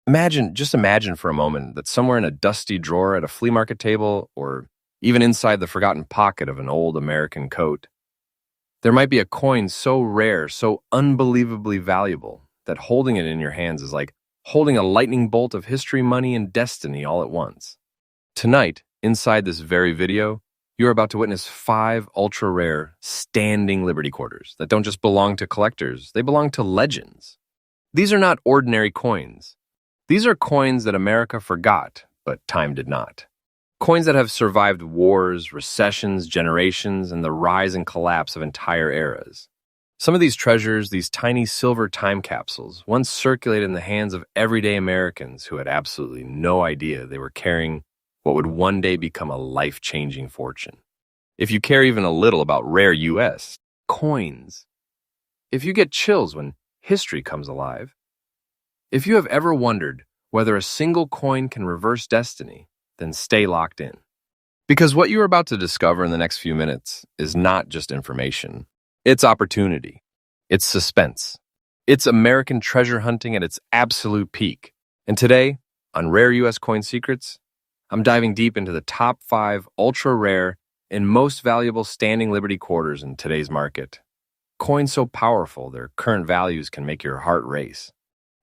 Just imagine for a moment that somewhere in a dusty drawer at a flea market table, or even inside the forgotten pocket of an old American coat, there might be a coin so rare, so unbelievably valuable, that holding it in your hands is like holding a lightning bolt of history, money, and destiny all at once. Tonight, inside this very video, you're about to witness 5 ultra-rare standing Liberty Quarters that don't just belong to collectors, they belong to legends. These are not ordinary coins. These are coins that America forgot, but time did not. Coins that have survived wars, recessions, generations, and the rise and collapse of entire eras. Some of these treasures, these tiny silver time capsules, once circulated in the hands of everyday Americans who had absolutely no idea they were carrying what would one day become a life-changing fortune. If you care even a little about rare U.S. coins, if you get chills when history comes alive, if you have ever wondered whether a single coin can reverse destiny, then stay locked in. Because what you're about to discover in the next few minutes is not just information. It's opportunity. It's suspense. It's American treasure hunting at its absolute peak. And today, on Rare U.S. Coin Secrets, I'm diving deep into the top 5 ultra-rare and most valuable standing Liberty Quarters in today's market. Coins so powerful, their current values can make your heart race.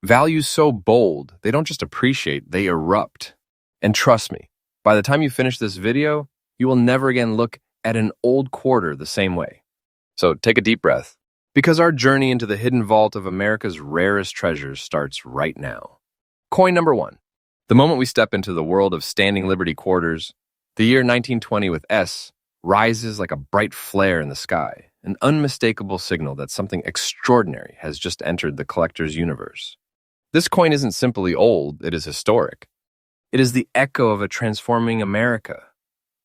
Values so bold, they don't just appreciate, they erupt. And trust me, by the time you finish this video, you will never again look at an old quarter the same way. So take a deep breath, because our journey into the hidden vault of America's rarest treasures starts right now. Coin number 1. The moment we step into the world of standing Liberty Quarters, the year 1920 with S rises like a bright flare in the sky, an unmistakable signal that something extraordinary has just entered the collector's universe. This coin isn't simply old, it is historic. It is the echo of a transforming America,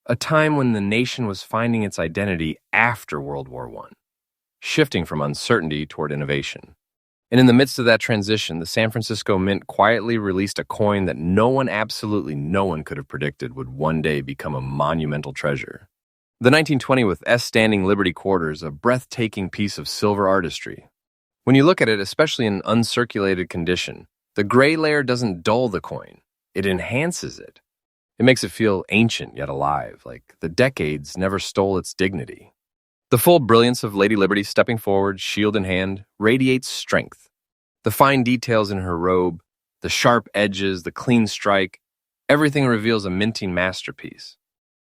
a time when the nation was finding its identity after World War I, shifting from uncertainty toward innovation. And in the midst of that transition, the San Francisco Mint quietly released a coin that absolutely no one could have predicted would one day become a monumental treasure. The 1920 with S standing Liberty Quarters, a breathtaking piece of silver artistry. When you look at it, especially in uncirculated condition, the gray layer doesn't dull the coin. It enhances it. It makes it feel ancient yet alive, like the decades never stole its dignity. The full brilliance of Lady Liberty stepping forward, shield in hand, radiates strength. The fine details in her robe, the sharp edges, the clean strike, everything reveals a minting masterpiece.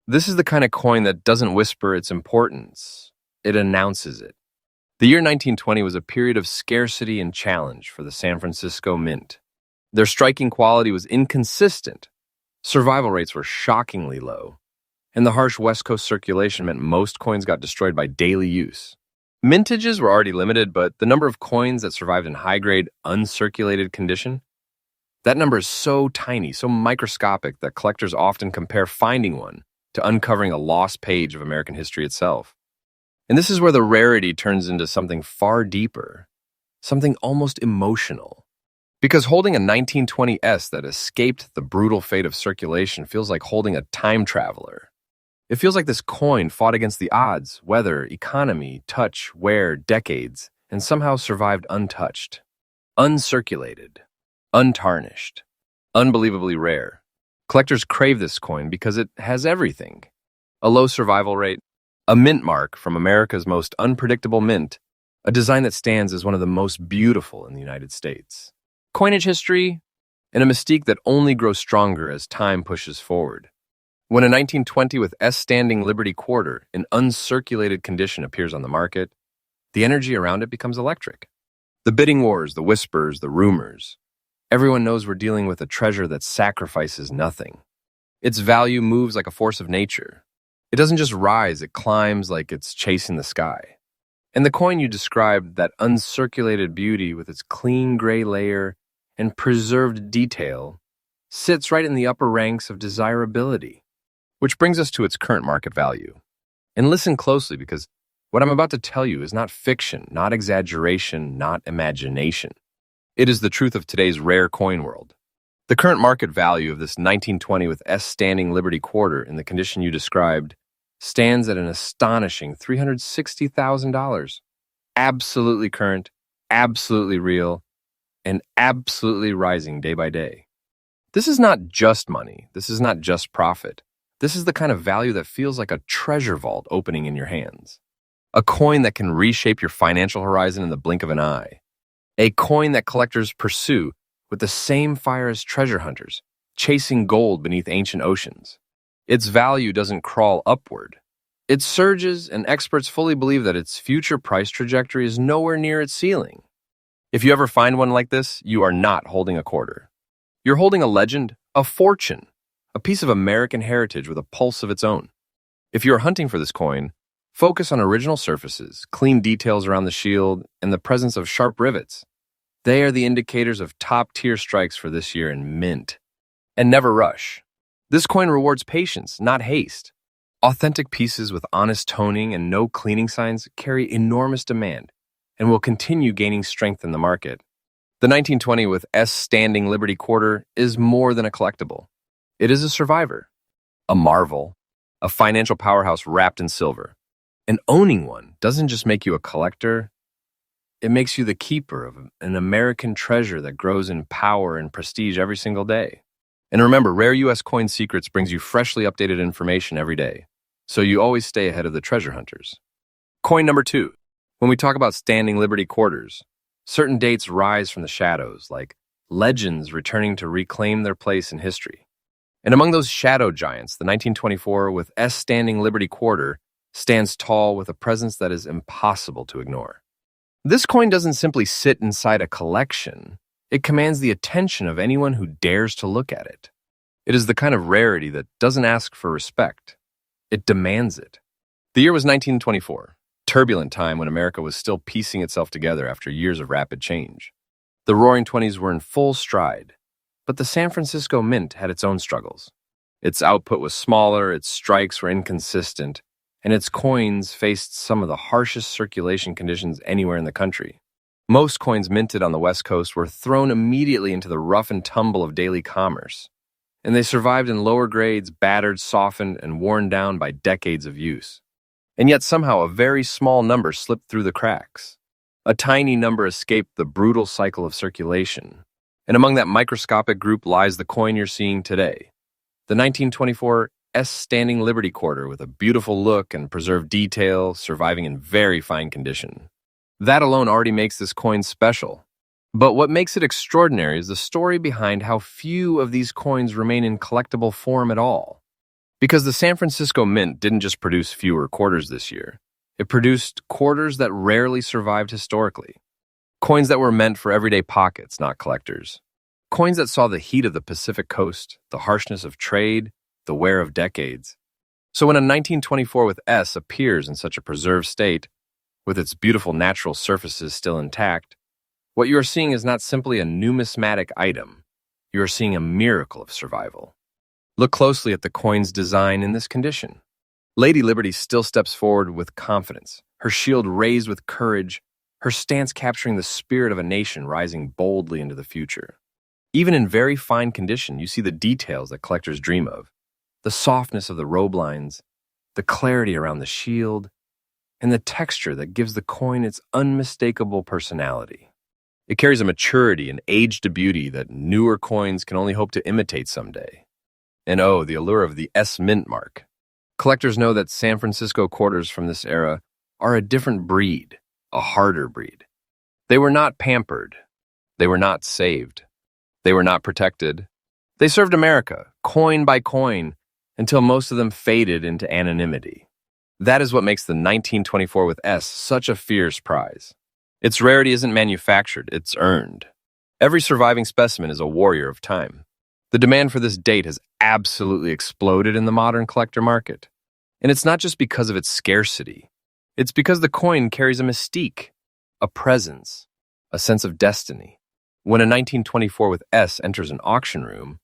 This is the kind of coin that doesn't whisper its importance, it announces it. The year 1920 was a period of scarcity and challenge for the San Francisco Mint. Their striking quality was inconsistent. Survival rates were shockingly low, and the harsh West Coast circulation meant most coins got destroyed by daily use. Mintages were already limited, but the number of coins that survived in high-grade, uncirculated condition, that number is so tiny, so microscopic that collectors often compare finding one to uncovering a lost page of American history itself. And this is where the rarity turns into something far deeper, something almost emotional. Because holding a 1920 S that escaped the brutal fate of circulation feels like holding a time traveler. It feels like this coin fought against the odds, weather, economy, touch, wear, decades, and somehow survived untouched, uncirculated, untarnished, unbelievably rare. Collectors crave this coin because it has everything. A low survival rate, a mint mark from America's most unpredictable mint, a design that stands as one of the most beautiful in the United States. Coinage history, and a mystique that only grows stronger as time pushes forward. When a 1920 with S standing Liberty Quarter in uncirculated condition appears on the market, the energy around it becomes electric. The bidding wars, the whispers, the rumors. Everyone knows we're dealing with a treasure that sacrifices nothing. Its value moves like a force of nature. It doesn't just rise, it climbs like it's chasing the sky. And the coin you described, that uncirculated beauty with its clean gray layer and preserved detail, sits right in the upper ranks of desirability. Which brings us to its current market value. And listen closely, because what I'm about to tell you is not fiction, not exaggeration, not imagination. It is the truth of today's rare coin world. The current market value of this 1920 with S standing Liberty Quarter in the condition you described stands at an astonishing $360,000. Absolutely current, absolutely real, and absolutely rising day by day. This is not just money. This is not just profit. This is the kind of value that feels like a treasure vault opening in your hands. A coin that can reshape your financial horizon in the blink of an eye. A coin that collectors pursue with the same fire as treasure hunters, chasing gold beneath ancient oceans. Its value doesn't crawl upward. It surges, and experts fully believe that its future price trajectory is nowhere near its ceiling. If you ever find one like this, you are not holding a quarter. You're holding a legend, a fortune, a piece of American heritage with a pulse of its own. If you're hunting for this coin, focus on original surfaces, clean details around the shield, and the presence of sharp rivets. They are the indicators of top-tier strikes for this year in mint. And never rush. This coin rewards patience, not haste. Authentic pieces with honest toning and no cleaning signs carry enormous demand and will continue gaining strength in the market. The 1920 with S standing Liberty Quarter is more than a collectible. It is a survivor, a marvel, a financial powerhouse wrapped in silver. And owning one doesn't just make you a collector, it makes you the keeper of an American treasure that grows in power and prestige every single day. And remember, Rare U.S. Coin Secrets brings you freshly updated information every day, so you always stay ahead of the treasure hunters. Coin number 2. When we talk about standing Liberty Quarters, certain dates rise from the shadows, like legends returning to reclaim their place in history. And among those shadow giants, the 1924 with S standing Liberty Quarter stands tall with a presence that is impossible to ignore. This coin doesn't simply sit inside a collection. It commands the attention of anyone who dares to look at it. It is the kind of rarity that doesn't ask for respect. It demands it. The year was 1924, turbulent time when America was still piecing itself together after years of rapid change. The Roaring Twenties were in full stride, but the San Francisco Mint had its own struggles. Its output was smaller, its strikes were inconsistent, and its coins faced some of the harshest circulation conditions anywhere in the country. Most coins minted on the West Coast were thrown immediately into the rough and tumble of daily commerce, and they survived in lower grades, battered, softened, and worn down by decades of use. And yet somehow a very small number slipped through the cracks. A tiny number escaped the brutal cycle of circulation. And among that microscopic group lies the coin you're seeing today, the 1924 S standing Liberty Quarter with a beautiful look and preserved detail, surviving in very fine condition. That alone already makes this coin special. But what makes it extraordinary is the story behind how few of these coins remain in collectible form at all. Because the San Francisco Mint didn't just produce fewer quarters this year. It produced quarters that rarely survived historically. Coins that were meant for everyday pockets, not collectors. Coins that saw the heat of the Pacific Coast, the harshness of trade, the wear of decades. So when a 1924 with S appears in such a preserved state, with its beautiful natural surfaces still intact, what you are seeing is not simply a numismatic item. You are seeing a miracle of survival. Look closely at the coin's design in this condition. Lady Liberty still steps forward with confidence, her shield raised with courage, her stance capturing the spirit of a nation rising boldly into the future. Even in very fine condition, you see the details that collectors dream of. The softness of the robe lines, the clarity around the shield, and the texture that gives the coin its unmistakable personality. It carries a maturity and age to beauty that newer coins can only hope to imitate someday. And oh, the allure of the S Mint mark. Collectors know that San Francisco quarters from this era are a different breed, a harder breed. They were not pampered. They were not saved. They were not protected. They served America, coin by coin, until most of them faded into anonymity. That is what makes the 1924 with S such a fierce prize. Its rarity isn't manufactured, it's earned. Every surviving specimen is a warrior of time. The demand for this date has absolutely exploded in the modern collector market. And it's not just because of its scarcity. It's because the coin carries a mystique, a presence, a sense of destiny. When a 1924 with S enters an auction room,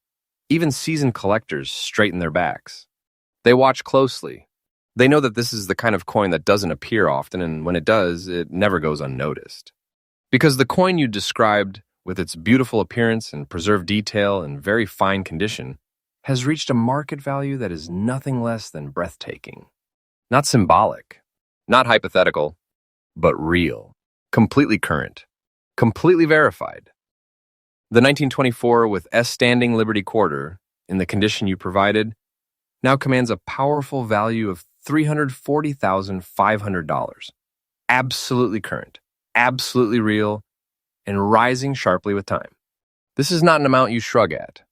even seasoned collectors straighten their backs. They watch closely. They know that this is the kind of coin that doesn't appear often, and when it does, it never goes unnoticed. Because the coin you described, with its beautiful appearance and preserved detail and very fine condition, has reached a market value that is nothing less than breathtaking. Not symbolic, not hypothetical, but real, completely current, completely verified. The 1924 with S standing Liberty Quarter, in the condition you provided, now commands a powerful value of $340,500. Absolutely current, absolutely real, and rising sharply with time. This is not an amount you shrug at.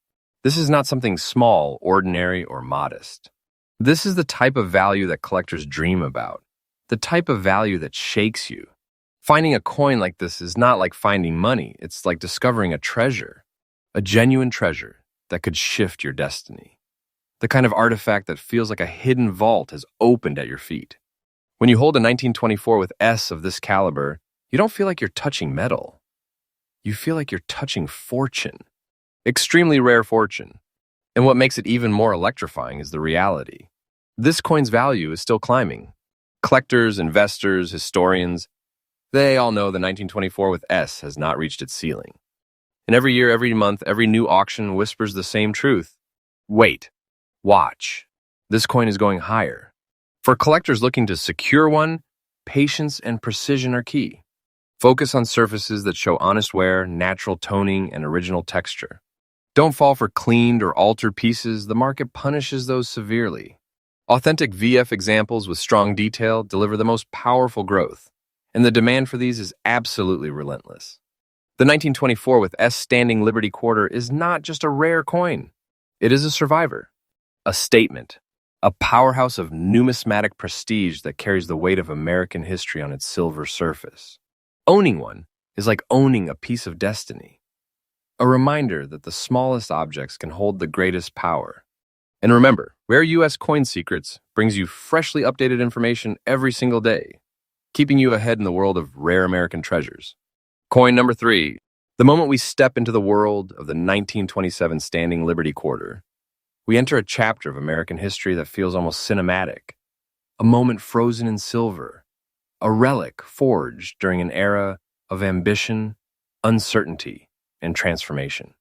This is not something small, ordinary, or modest. This is the type of value that collectors dream about, the type of value that shakes you. Finding a coin like this is not like finding money. It's like discovering a treasure, a genuine treasure that could shift your destiny. The kind of artifact that feels like a hidden vault has opened at your feet. When you hold a 1924 with S of this caliber, you don't feel like you're touching metal. You feel like you're touching fortune. Extremely rare fortune. And what makes it even more electrifying is the reality. This coin's value is still climbing. Collectors, investors, historians, they all know the 1924 with S has not reached its ceiling. And every year, every month, every new auction whispers the same truth. Wait. Watch. This coin is going higher. For collectors looking to secure one, patience and precision are key. Focus on surfaces that show honest wear, natural toning, and original texture. Don't fall for cleaned or altered pieces. The market punishes those severely. Authentic VF examples with strong detail deliver the most powerful growth, and the demand for these is absolutely relentless. The 1924 with S standing Liberty Quarter is not just a rare coin. It is a survivor, a statement, a powerhouse of numismatic prestige that carries the weight of American history on its silver surface. Owning one is like owning a piece of destiny, a reminder that the smallest objects can hold the greatest power. And remember, Rare U.S. Coin Secrets brings you freshly updated information every single day, keeping you ahead in the world of rare American treasures. Coin number 3. The moment we step into the world of the 1927 standing Liberty Quarter, we enter a chapter of American history that feels almost cinematic, a moment frozen in silver, a relic forged during an era of ambition, uncertainty, and transformation.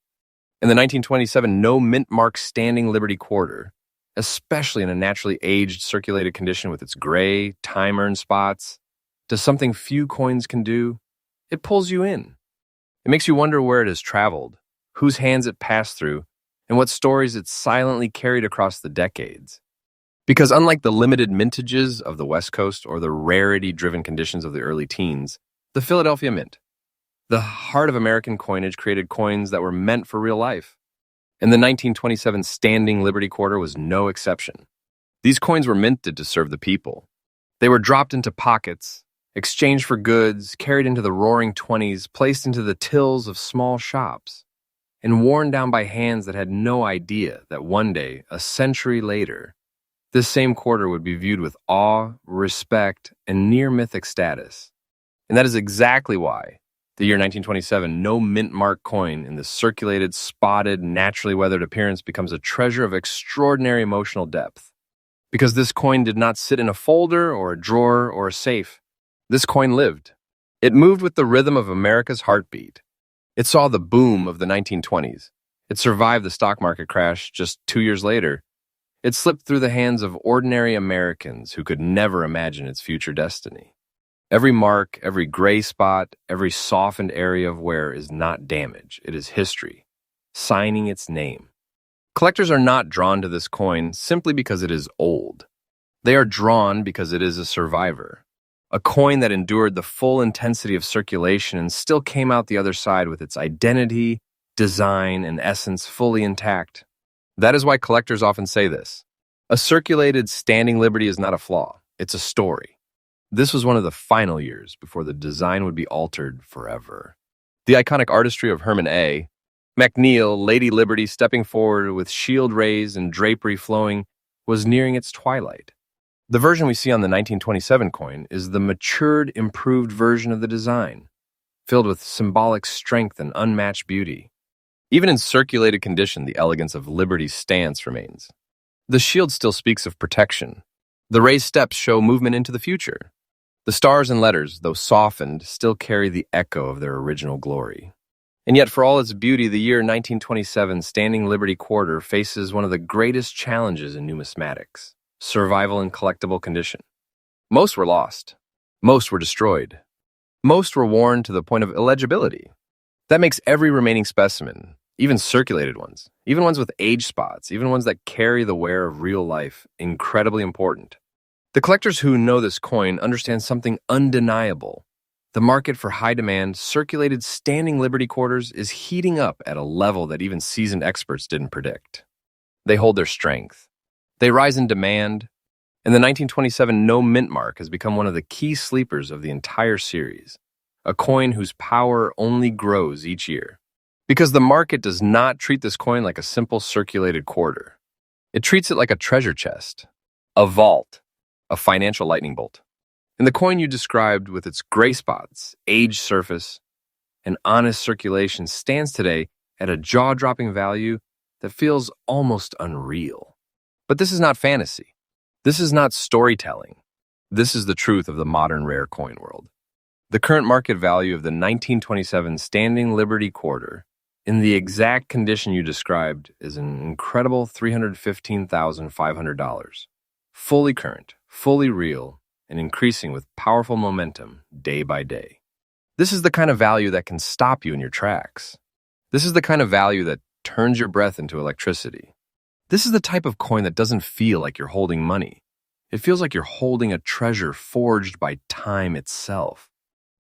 In the 1927 no mint mark standing Liberty Quarter, especially in a naturally aged circulated condition with its gray, time-earned spots, does something few coins can do. It pulls you in. It makes you wonder where it has traveled, whose hands it passed through, and what stories it silently carried across the decades. Because unlike the limited mintages of the West Coast or the rarity-driven conditions of the early teens, the Philadelphia Mint, the heart of American coinage, created coins that were meant for real life. And the 1927 standing Liberty Quarter was no exception. These coins were minted to serve the people. They were dropped into pockets, exchanged for goods, carried into the roaring 20s, placed into the tills of small shops, and worn down by hands that had no idea that one day, a century later, this same quarter would be viewed with awe, respect, and near-mythic status. And that is exactly why the year 1927 no mint mark coin in the circulated, spotted, naturally weathered appearance becomes a treasure of extraordinary emotional depth. Because this coin did not sit in a folder or a drawer or a safe. This coin lived. It moved with the rhythm of America's heartbeat. It saw the boom of the 1920s. It survived the stock market crash just 2 years later. It slipped through the hands of ordinary Americans who could never imagine its future destiny. Every mark, every gray spot, every softened area of wear is not damage. It is history, signing its name. Collectors are not drawn to this coin simply because it is old. They are drawn because it is a survivor. A coin that endured the full intensity of circulation and still came out the other side with its identity, design, and essence fully intact. That is why collectors often say this. A circulated standing Liberty is not a flaw. It's a story. This was one of the final years before the design would be altered forever. The iconic artistry of Herman A. McNeil, Lady Liberty stepping forward with shield raised and drapery flowing, was nearing its twilight. The version we see on the 1927 coin is the matured, improved version of the design, filled with symbolic strength and unmatched beauty. Even in circulated condition, the elegance of Liberty's stance remains. The shield still speaks of protection. The raised steps show movement into the future. The stars and letters, though softened, still carry the echo of their original glory. And yet, for all its beauty, the year 1927 standing Liberty Quarter faces one of the greatest challenges in numismatics: survival in collectible condition. Most were lost. Most were destroyed. Most were worn to the point of illegibility. That makes every remaining specimen, even circulated ones, even ones with age spots, even ones that carry the wear of real life, incredibly important. The collectors who know this coin understand something undeniable. The market for high-demand, circulated standing Liberty quarters is heating up at a level that even seasoned experts didn't predict. They hold their strength. They rise in demand, and the 1927 no mint mark has become one of the key sleepers of the entire series, a coin whose power only grows each year. Because the market does not treat this coin like a simple circulated quarter. It treats it like a treasure chest, a vault, a financial lightning bolt. And the coin you described with its gray spots, aged surface, and honest circulation stands today at a jaw-dropping value that feels almost unreal. But this is not fantasy. This is not storytelling. This is the truth of the modern rare coin world. The current market value of the 1927 Standing Liberty Quarter, in the exact condition you described, is an incredible $315,500. Fully current, fully real, and increasing with powerful momentum day by day. This is the kind of value that can stop you in your tracks. This is the kind of value that turns your breath into electricity. This is the type of coin that doesn't feel like you're holding money. It feels like you're holding a treasure forged by time itself.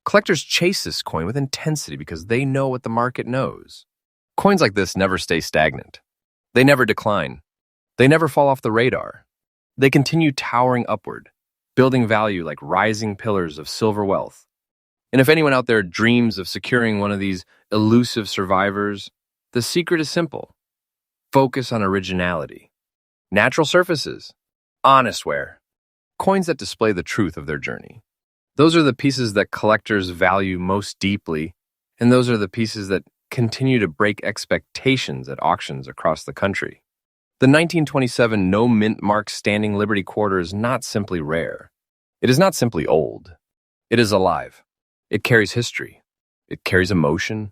Collectors chase this coin with intensity because they know what the market knows. Coins like this never stay stagnant. They never decline. They never fall off the radar. They continue towering upward, building value like rising pillars of silver wealth. And if anyone out there dreams of securing one of these elusive survivors, the secret is simple. Focus on originality. Natural surfaces. Honest wear. Coins that display the truth of their journey. Those are the pieces that collectors value most deeply, and those are the pieces that continue to break expectations at auctions across the country. The 1927 no mint mark Standing Liberty Quarter is not simply rare. It is not simply old. It is alive. It carries history. It carries emotion.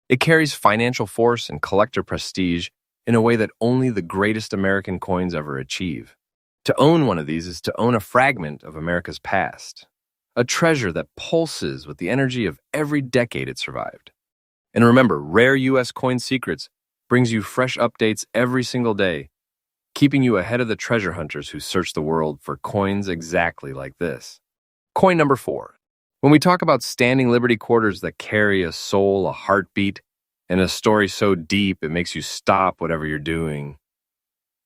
It carries financial force and collector prestige in a way that only the greatest American coins ever achieve. To own one of these is to own a fragment of America's past, a treasure that pulses with the energy of every decade it survived. And remember, Rare U.S. Coin Secrets brings you fresh updates every single day, keeping you ahead of the treasure hunters who search the world for coins exactly like this. Coin number 4. When we talk about Standing Liberty Quarters that carry a soul, a heartbeat, and a story so deep it makes you stop whatever you're doing,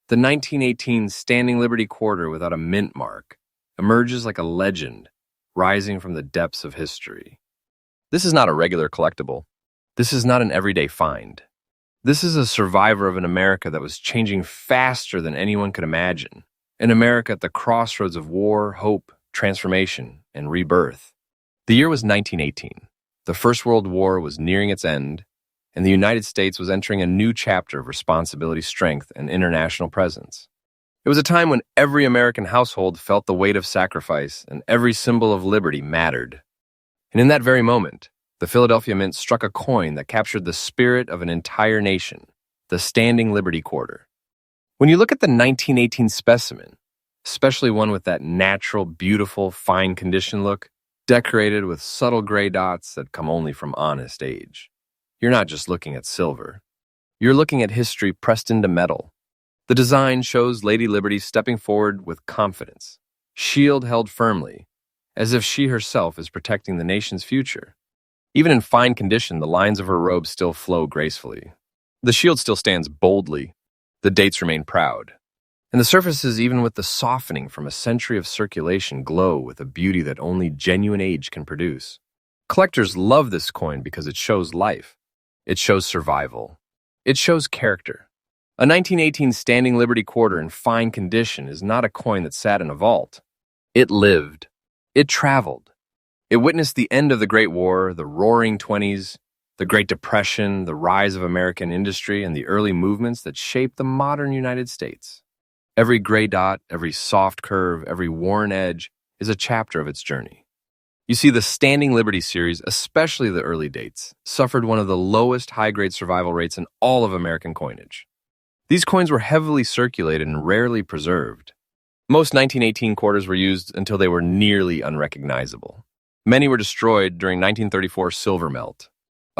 the 1918 Standing Liberty Quarter without a mint mark emerges like a legend, rising from the depths of history. This is not a regular collectible. This is not an everyday find. This is a survivor of an America that was changing faster than anyone could imagine. An America at the crossroads of war, hope, transformation, and rebirth. The year was 1918. The First World War was nearing its end, and the United States was entering a new chapter of responsibility, strength, and international presence. It was a time when every American household felt the weight of sacrifice and every symbol of liberty mattered. And in that very moment, the Philadelphia Mint struck a coin that captured the spirit of an entire nation, the Standing Liberty Quarter. When you look at the 1918 specimen, especially one with that natural, beautiful, fine condition look, decorated with subtle gray dots that come only from honest age, you're not just looking at silver. You're looking at history pressed into metal. The design shows Lady Liberty stepping forward with confidence, shield held firmly, as if she herself is protecting the nation's future. Even in fine condition, the lines of her robe still flow gracefully. The shield still stands boldly. The dates remain proud. And the surfaces, even with the softening from a century of circulation, glow with a beauty that only genuine age can produce. Collectors love this coin because it shows life. It shows survival. It shows character. A 1918 Standing Liberty Quarter in fine condition is not a coin that sat in a vault. It lived. It traveled. It witnessed the end of the Great War, the Roaring '20s, the Great Depression, the rise of American industry, and the early movements that shaped the modern United States. Every gray dot, every soft curve, every worn edge is a chapter of its journey. You see, the Standing Liberty series, especially the early dates, suffered one of the lowest high-grade survival rates in all of American coinage. These coins were heavily circulated and rarely preserved. Most 1918 quarters were used until they were nearly unrecognizable. Many were destroyed during 1934 silver melt,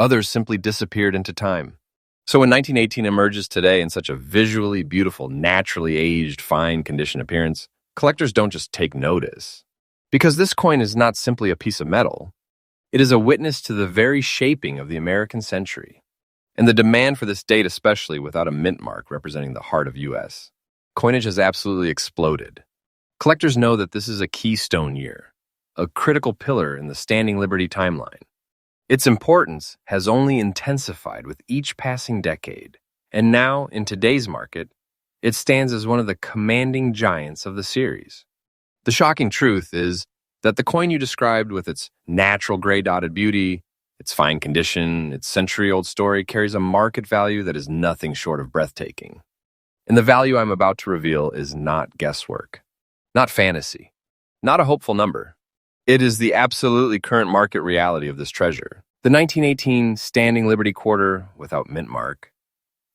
Others simply disappeared into time. So when 1918 emerges today in such a visually beautiful, naturally aged, fine condition appearance, collectors don't just take notice. Because this coin is not simply a piece of metal, it is a witness to the very shaping of the American century. And the demand for this date, especially without a mint mark representing the heart of U.S. coinage, has absolutely exploded. Collectors know that this is a keystone year, a critical pillar in the Standing Liberty timeline. Its importance has only intensified with each passing decade, and now, in today's market, it stands as one of the commanding giants of the series. The shocking truth is that the coin you described, with its natural gray dotted beauty, its fine condition, its century-old story, carries a market value that is nothing short of breathtaking. And the value I'm about to reveal is not guesswork, not fantasy, not a hopeful number. It is the absolutely current market reality of this treasure. The 1918 Standing Liberty Quarter without mint mark,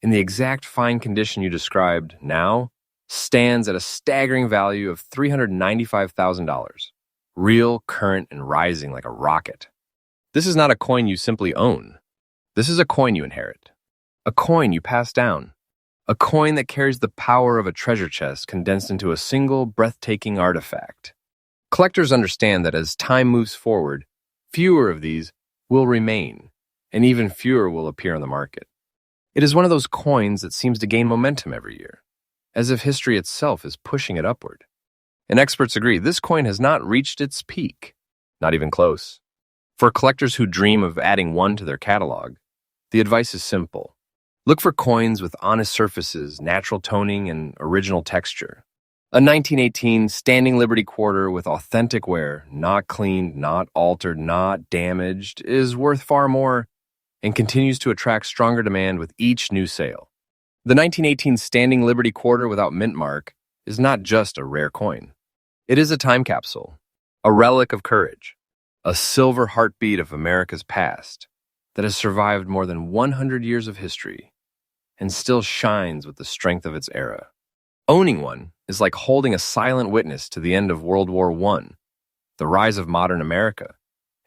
in the exact fine condition you described, now stands at a staggering value of $395,000. Real, current, and rising like a rocket. This is not a coin you simply own. This is a coin you inherit. A coin you pass down. A coin that carries the power of a treasure chest condensed into a single, breathtaking artifact. Collectors understand that as time moves forward, fewer of these will remain, and even fewer will appear on the market. It is one of those coins that seems to gain momentum every year, as if history itself is pushing it upward. And experts agree this coin has not reached its peak, not even close. For collectors who dream of adding one to their catalog, the advice is simple. Look for coins with honest surfaces, natural toning, and original texture. A 1918 Standing Liberty Quarter with authentic wear, not cleaned, not altered, not damaged, is worth far more and continues to attract stronger demand with each new sale. The 1918 Standing Liberty Quarter without mint mark is not just a rare coin. It is a time capsule, a relic of courage, a silver heartbeat of America's past that has survived more than 100 years of history and still shines with the strength of its era. Owning one is like holding a silent witness to the end of World War I, the rise of modern America,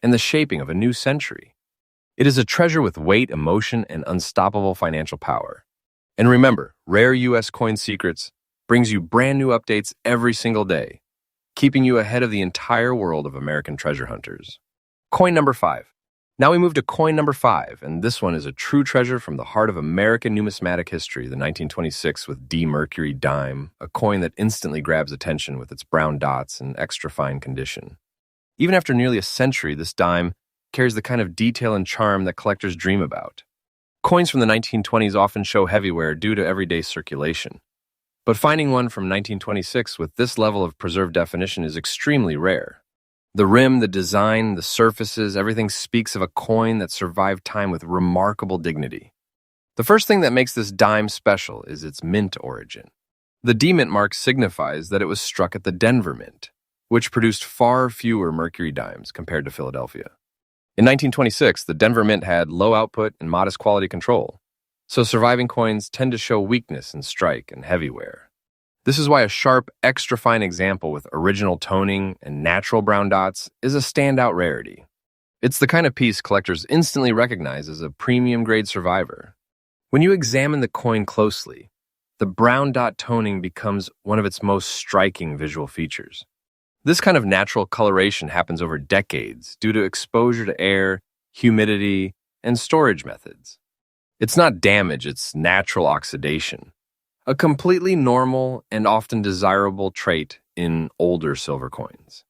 and the shaping of a new century. It is a treasure with weight, emotion, and unstoppable financial power. And remember, Rare U.S. Coin Secrets brings you brand new updates every single day, keeping you ahead of the entire world of American treasure hunters. Coin number 5. Now we move to coin number 5, and this one is a true treasure from the heart of American numismatic history, the 1926 with D Mercury dime, a coin that instantly grabs attention with its brown dots and extra fine condition. Even after nearly a century, this dime carries the kind of detail and charm that collectors dream about. Coins from the 1920s often show heavy wear due to everyday circulation, but finding one from 1926 with this level of preserved definition is extremely rare. The rim, the design, the surfaces, everything speaks of a coin that survived time with remarkable dignity. The first thing that makes this dime special is its mint origin. The D mint mark signifies that it was struck at the Denver Mint, which produced far fewer Mercury dimes compared to Philadelphia. In 1926, the Denver Mint had low output and modest quality control, so surviving coins tend to show weakness in strike and heavy wear. This is why a sharp, extra-fine example with original toning and natural brown dots is a standout rarity. It's the kind of piece collectors instantly recognize as a premium-grade survivor. When you examine the coin closely, the brown dot toning becomes one of its most striking visual features. This kind of natural coloration happens over decades due to exposure to air, humidity, and storage methods. It's not damage, it's natural oxidation, a completely normal and often desirable trait in older silver coins.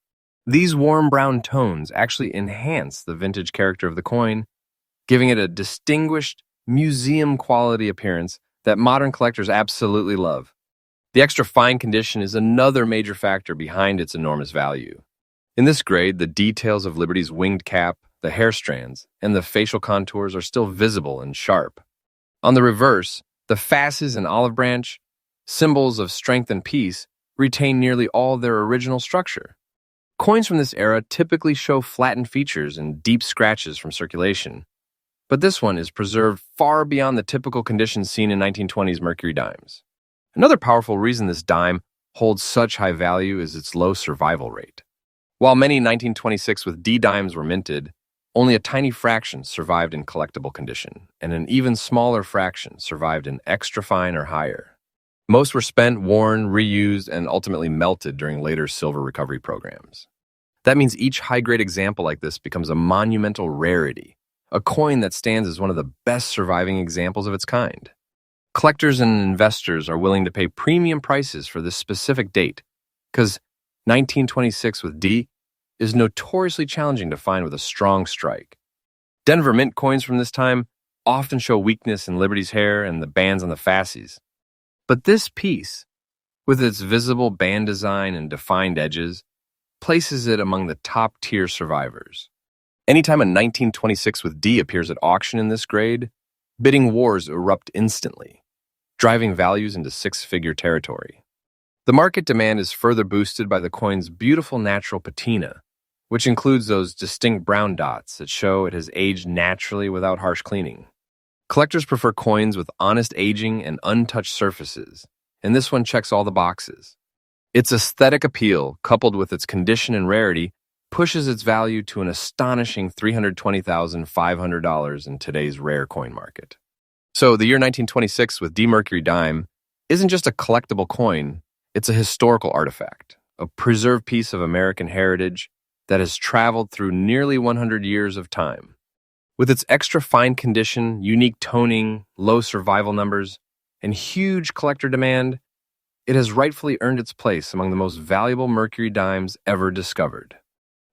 These warm brown tones actually enhance the vintage character of the coin, giving it a distinguished, museum-quality appearance that modern collectors absolutely love. The extra fine condition is another major factor behind its enormous value. In this grade, the details of Liberty's winged cap, the hair strands, and the facial contours are still visible and sharp. On the reverse, the fasces and olive branch, symbols of strength and peace, retain nearly all their original structure. Coins from this era typically show flattened features and deep scratches from circulation, but this one is preserved far beyond the typical conditions seen in 1920s Mercury dimes. Another powerful reason this dime holds such high value is its low survival rate. While many 1926 with D dimes were minted, Only a tiny fraction survived in collectible condition, and an even smaller fraction survived in extra fine or higher. Most were spent, worn, reused, and ultimately melted during later silver recovery programs. That means each high-grade example like this becomes a monumental rarity, a coin that stands as one of the best surviving examples of its kind. Collectors and investors are willing to pay premium prices for this specific date, because 1926 with D is notoriously challenging to find with a strong strike. Denver Mint coins from this time often show weakness in Liberty's hair and the bands on the fasces. But this piece, with its visible band design and defined edges, places it among the top-tier survivors. Anytime a 1926 with D appears at auction in this grade, bidding wars erupt instantly, driving values into six-figure territory. The market demand is further boosted by the coin's beautiful natural patina, which includes those distinct brown dots that show it has aged naturally without harsh cleaning. Collectors prefer coins with honest aging and untouched surfaces, and this one checks all the boxes. Its aesthetic appeal, coupled with its condition and rarity, pushes its value to an astonishing $320,500 in today's rare coin market. So the year 1926 with D Mercury dime isn't just a collectible coin, it's a historical artifact, a preserved piece of American heritage that has traveled through nearly 100 years of time. With its extra fine condition, unique toning, low survival numbers, and huge collector demand, it has rightfully earned its place among the most valuable Mercury dimes ever discovered.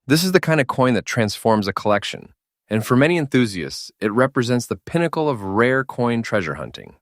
This is the kind of coin that transforms a collection, and for many enthusiasts, it represents the pinnacle of rare coin treasure hunting.